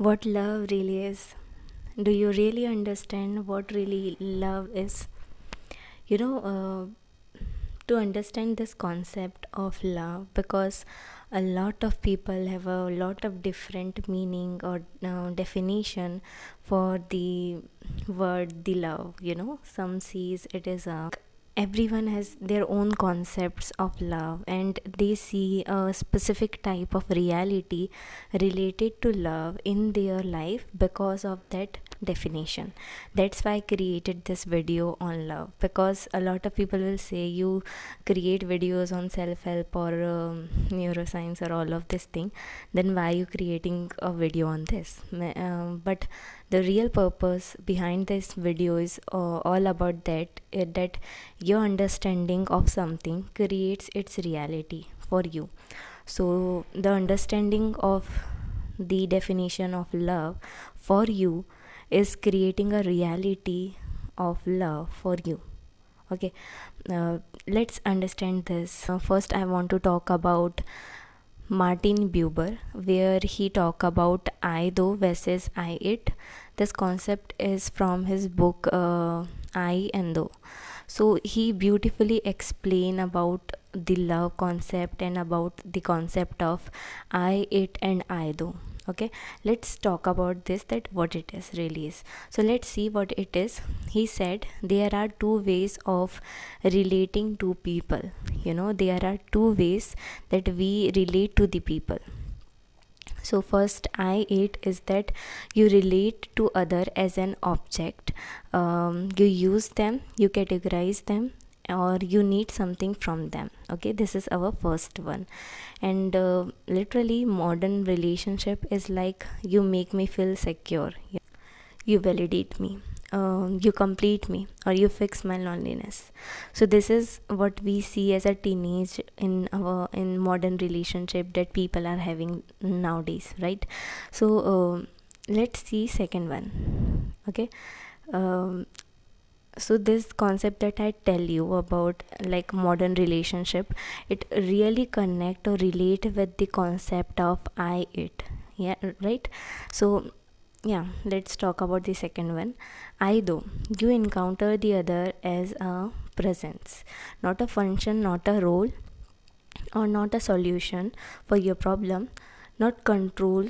What love really is. Do you really understand what really love is? You know, to understand this concept of love, because a lot of people have a lot of different meaning or definition for the word the love. Some sees it as a everyone has their own concepts of love, and they see a specific type of reality related to love in their life because of that definition. That's why I created this video on love, because a lot of people will say you create videos on self-help or neuroscience or all of this thing, then why are you creating a video on this? But the real purpose behind this video is all about that your understanding of something creates its reality for you. So the understanding of the definition of love for you is creating a reality of love for you. Okay, let's understand this. First I want to talk about Martin Buber, where he talk about I though versus I it. This concept is from his book I and Though. So he beautifully explain about the love concept and about the concept of I it and I though. Okay, let's talk about this, that what it is really is. So let's see what it is. He said there are two ways of relating to people. There are two ways that we relate to the people. So first I it is that you relate to other as an object. You use them, you categorize them, or you need something from them. Okay, this is our first one. And literally modern relationship is like you make me feel secure, you validate me, you complete me, or you fix my loneliness. So this is what we see as a teenage in modern relationship that people are having nowadays, right? So let's see second one. Okay, so this concept that I tell you about, like modern relationship, it really connect or relate with the concept of I it. Yeah, right. So yeah, let's talk about the second one. I though, you encounter the other as a presence, not a function, not a role, or not a solution for your problem, not control.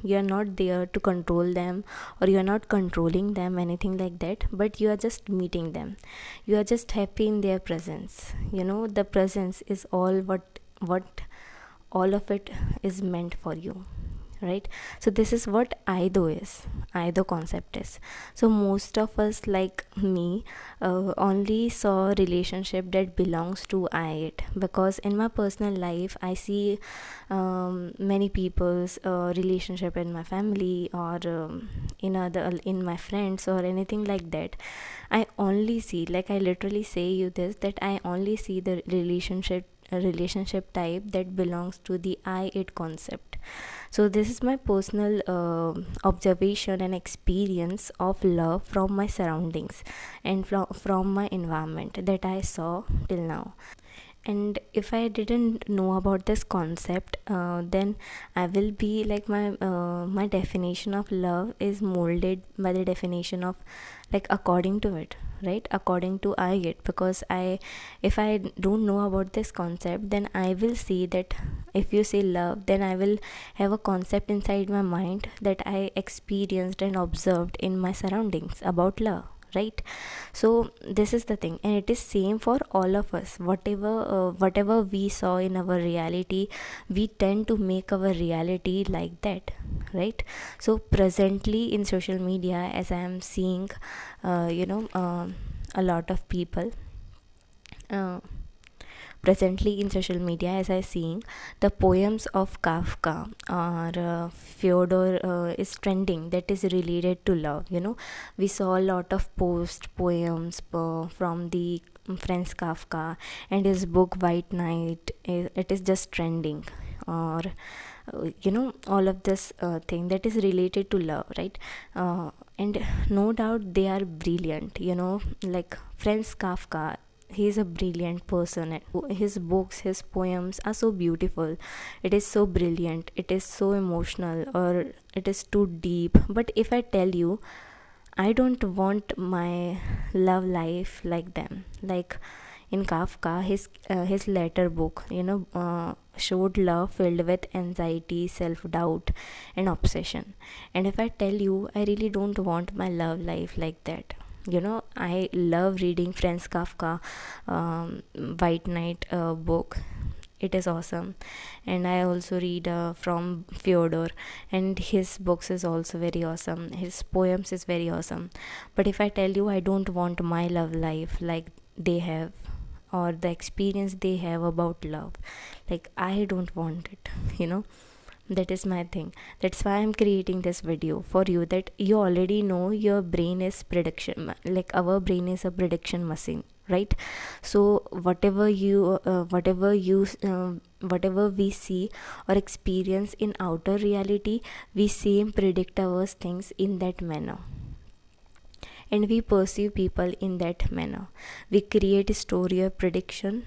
You are not there to control them, or you are not controlling them, anything like that, but you are just meeting them. You are just happy in their presence. The presence is all what all of it is meant for you, right? So this is what ido is, ido concept is. So most of us, like me, only saw relationship that belongs to I it, because in my personal life I see many people's relationship in my family, or in my friends, or anything like that. I only see, like I literally say you this, that I only see the relationship type that belongs to the I it concept. So this is my personal observation and experience of love from my surroundings and from my environment that I saw till now. And if I didn't know about this concept, then I will be like my definition of love is molded by the definition of, like, according to it, right? According to I it, because if I don't know about this concept, then I will see that if you say love, then I will have a concept inside my mind that I experienced and observed in my surroundings about love, right? So this is the thing, and it is same for all of us. Whatever we saw in our reality, we tend to make our reality like that, right? So presently in social media, as I am seeing a lot of people, uh, presently in social media, as I seeing the poems of Kafka or Fyodor is trending, that is related to love. We saw a lot of poems from the Franz Kafka, and his book White Knight, it is just trending. Or all of this thing that is related to love, right? And no doubt they are brilliant. Like Franz Kafka, he's a brilliant person, and his books, his poems are so beautiful. It is so brilliant, it is so emotional, or it is too deep. But if I tell you, I don't want my love life like them. Like in Kafka, his letter book, showed love filled with anxiety, self-doubt, and obsession. And if I tell you, I really don't want my love life like that. I love reading Franz Kafka, White Knight book. It is awesome. And I also read from Fyodor, and his books is also very awesome. His poems is very awesome. But if I tell you, I don't want my love life like they have, or the experience they have about love, like I don't want it. That is my thing. That's why I'm creating this video for you, that you already know your brain is prediction, like our brain is a prediction machine, right? So whatever we see or experience in outer reality, we same predict our things in that manner, and we perceive people in that manner. We create a story of prediction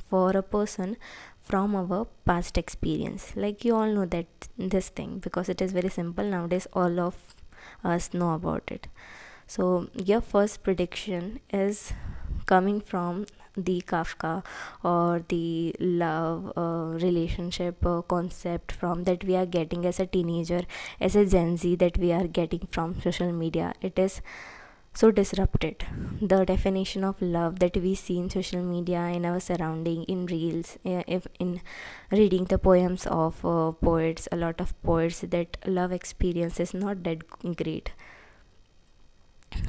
for a person from our past experience. Like you all know that this thing, because it is very simple nowadays, all of us know about it. So your first prediction is coming from the Kafka, or the love relationship concept from that we are getting as a teenager, as a Gen Z, that we are getting from social media. It is so disrupted. The definition of love that we see in social media, in our surrounding, in reels, if in reading the poems of poets, a lot of poets, that love experience is not that great.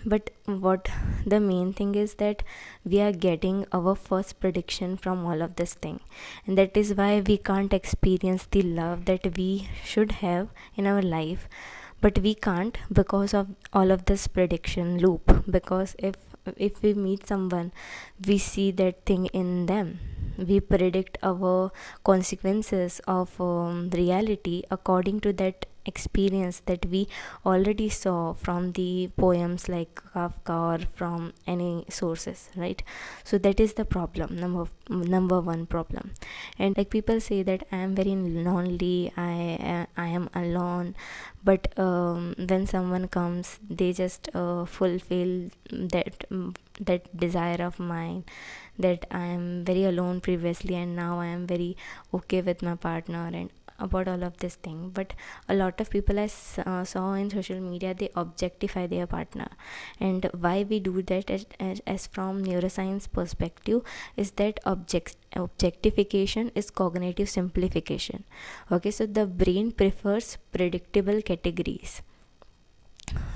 But what the main thing is that we are getting our first prediction from all of this thing, and that is why we can't experience the love that we should have in our life. But we can't, because of all of this prediction loop. Because if we meet someone, we see that thing in them, we predict our consequences of reality according to that experience that we already saw from the poems like Kafka, or from any sources, right? So that is the problem, number one problem. And like people say that I am very lonely, I am alone. But when someone comes, they just fulfill that desire of mine, that I am very alone previously, and now I am very okay with my partner, and about all of this thing. But a lot of people I saw in social media, they objectify their partner. And why we do that, as from neuroscience perspective, is that objectification is cognitive simplification. Okay, so the brain prefers predictable categories,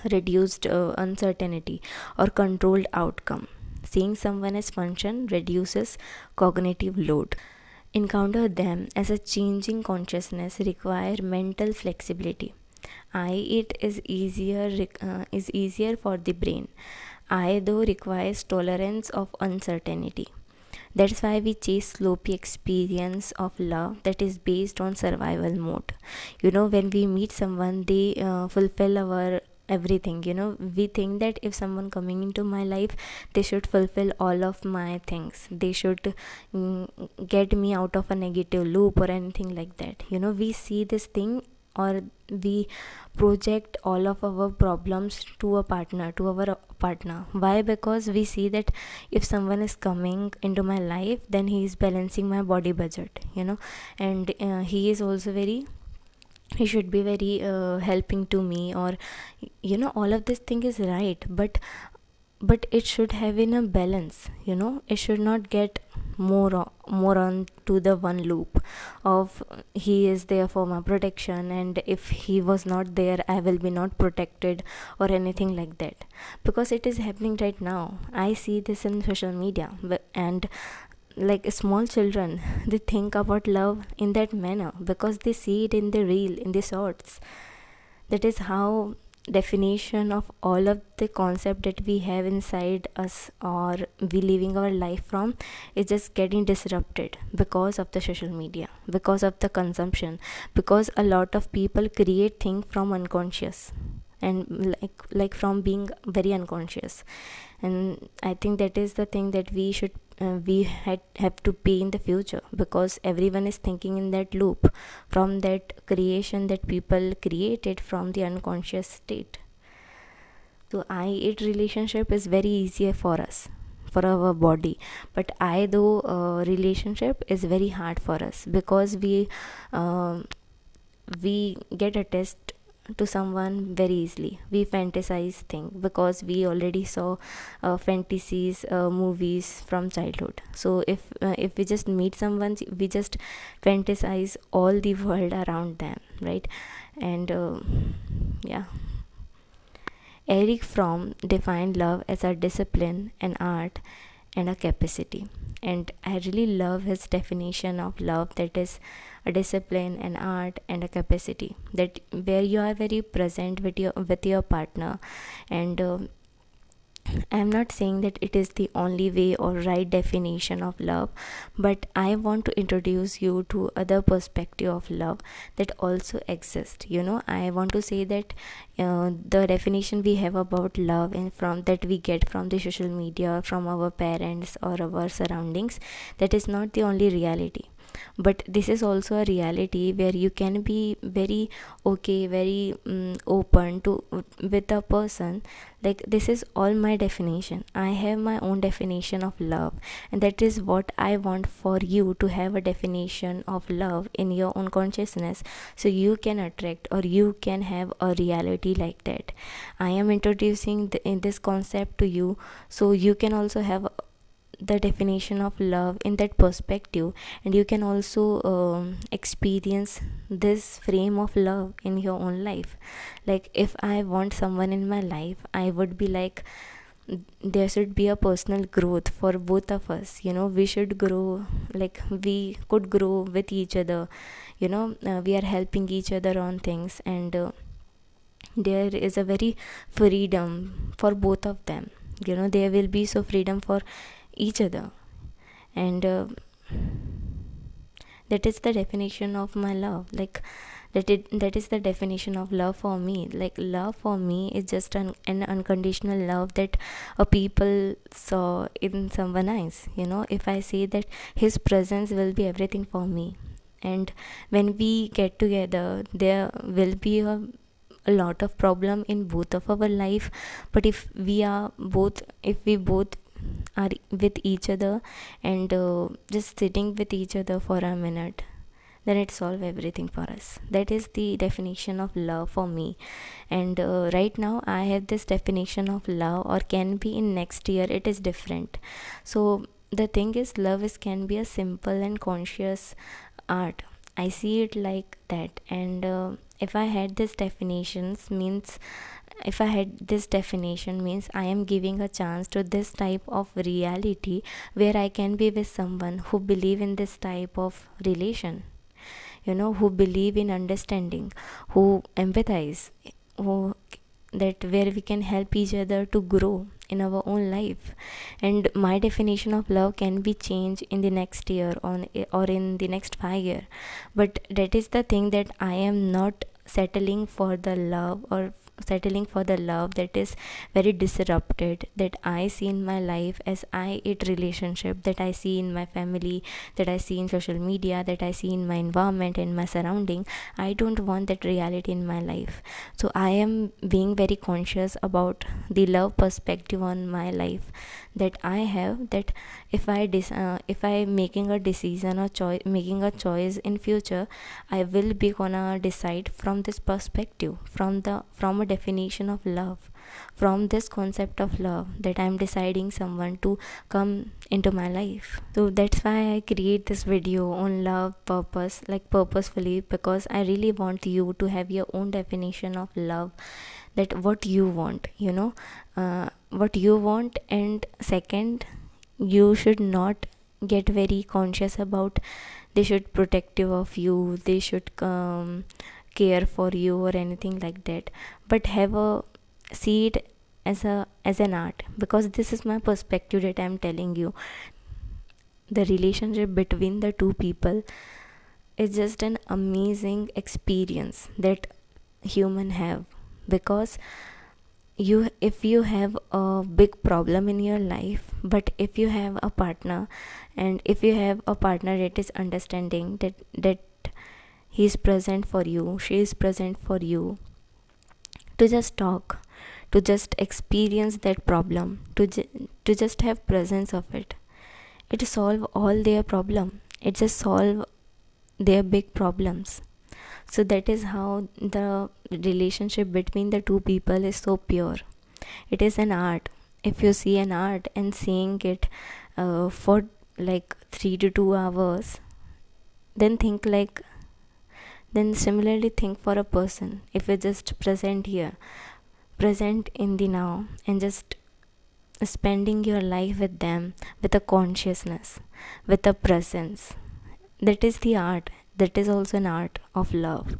reduced uncertainty, or controlled outcome. Seeing someone as function reduces cognitive load. Encounter them as a changing consciousness require mental flexibility. It is easier for the brain. Though requires tolerance of uncertainty. That's why we chase sloppy experience of love that is based on survival mode. When we meet someone, they fulfill our everything. We think that if someone coming into my life, they should fulfill all of my things. They should get me out of a negative loop or anything like that. We see this thing, or we project all of our problems to our partner. Why? Because we see that if someone is coming into my life, then he is balancing my body budget, and he is also he should be very helping to me, or all of this thing is right. But it should have in a balance. It should not get more on to the one loop of he is there for my protection, and if he was not there, I will be not protected, or anything like that. Because it is happening right now. I see this in social media, and like small children, they think about love in that manner, because they see it in the reel, in the shorts. That is how definition of all of the concept that we have inside us, or we living our life from, is just getting disrupted because of the social media, because of the consumption, because a lot of people create things from unconscious, and like from being very unconscious. And I think that is the thing that have to pay in the future, because everyone is thinking in that loop, from that creation that people created from the unconscious state. So I it relationship is very easier for us, for our body, but I though relationship is very hard for us, because uh, we get attached to someone very easily. We fantasize things because we already saw fantasies movies from childhood. So if we just meet someone, we just fantasize all the world around them, right? And yeah, Eric Fromm defined love as a discipline, an art, and a capacity. And I really love his definition of love, that is a discipline, an art, and a capacity. That where you are very present with your partner, and I'm not saying that it is the only way or right definition of love, but I want to introduce you to other perspective of love that also exist. I want to say that the definition we have about love and from that we get from the social media, from our parents or our surroundings, that is not the only reality. But this is also a reality where you can be very okay, very open to with a person. Like, this is all my definition. I have my own definition of love, and that is what I want for you to have a definition of love in your own consciousness, so you can attract or you can have a reality like that. I am introducing in this concept to you, so you can also have the definition of love in that perspective, and you can also experience this frame of love in your own life. Like, if I want someone in my life, I would be like, there should be a personal growth for both of us. We should grow, like we could grow with each other. We are helping each other on things, and there is a very freedom for both of them. There will be so freedom for each other, and that is the definition of my love. Like, that is the definition of love for me. Like, love for me is just an unconditional love that a people saw in someone else. If I say that his presence will be everything for me, and when we get together, there will be a lot of problem in both of our life. But if we both are with each other, and just sitting with each other for a minute, then it solves everything for us. That is the definition of love for me. And right now I have this definition of love, or can be in next year it is different. So the thing is, love can be a simple and conscious art. I see it like that. And if I had this definition means I am giving a chance to this type of reality, where I can be with someone who believe in this type of relation, who believe in understanding, who empathize, who that where we can help each other to grow in our own life. And my definition of love can be changed in the next year or in the next 5 years. But that is the thing, that I am not settling for the love, or settling for the love that is very disrupted, that I see in my life as I it relationship, that I see in my family, that I see in social media, that I see in my environment and my surrounding. I don't want that reality in my life. So I am being very conscious about the love perspective on my life that I have, that if I making a decision or making a choice in future, I will be gonna decide from this perspective, from a definition of love, from this concept of love, that I'm deciding someone to come into my life. So that's why I create this video on love purpose, like purposefully, because I really want you to have your own definition of love, that what you want, what you want. And second, you should not get very conscious about they should protective of you, they should care for you or anything like that, but have a see it as an art, because this is my perspective that I'm telling you. The relationship between the two people is just an amazing experience that human have, because if you have a big problem in your life, but if you have a partner, and if you have a partner that is understanding, that he is present for you, she is present for you, to just talk, to just experience that problem, to just have presence of it, it solve all their problem, it just solve their big problems. So that is how the relationship between the two people is so pure. It is an art. If you see an art and seeing it for like 3 to 2 hours, then think like, then similarly think for a person. If you're just present here, present in the now, and just spending your life with them, with a consciousness, with a presence, that is the art. That is also an art of love.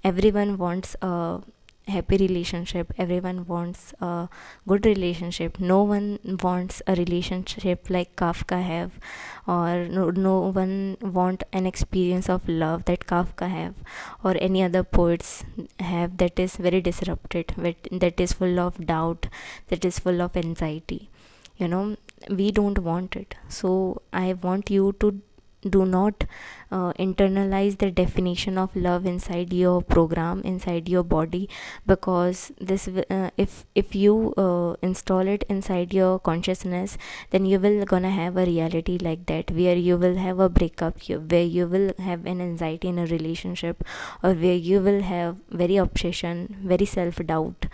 Everyone wants a happy relationship, everyone wants a good relationship. No one wants a relationship like Kafka have, or no one want an experience of love that Kafka have, or any other poets have, that is very disrupted, that is full of doubt, that is full of anxiety. We don't want it. So I want you to do not internalize the definition of love inside your program, inside your body, because this if you install it inside your consciousness, then you will gonna have a reality like that, where you will have a breakup, where you will have an anxiety in a relationship, or where you will have very obsession, very self doubt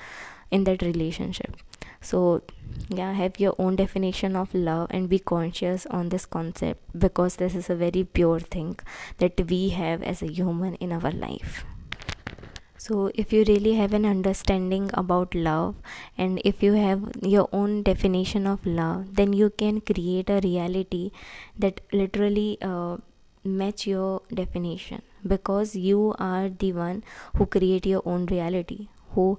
in that relationship. So yeah, have your own definition of love and be conscious on this concept, because this is a very pure thing that we have as a human in our life. So if you really have an understanding about love, and if you have your own definition of love, then you can create a reality that literally match your definition, because you are the one who create your own reality, who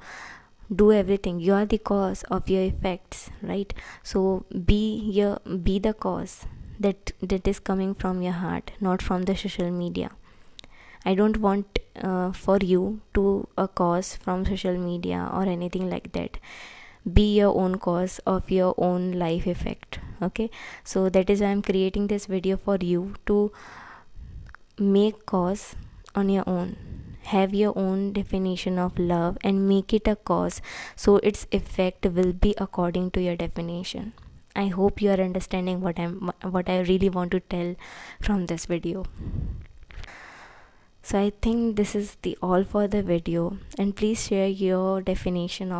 do everything. You are the cause of your effects, right? So be the cause that is coming from your heart, not from the social media. I don't want for you to a cause from social media or anything like that. Be your own cause of your own life effect. Okay, so that is why I'm creating this video for you to make cause on your own, have your own definition of love and make it a cause, so its effect will be according to your definition. I hope you are understanding what I really want to tell from this video. So I think this is the all for the video, and please share your definition of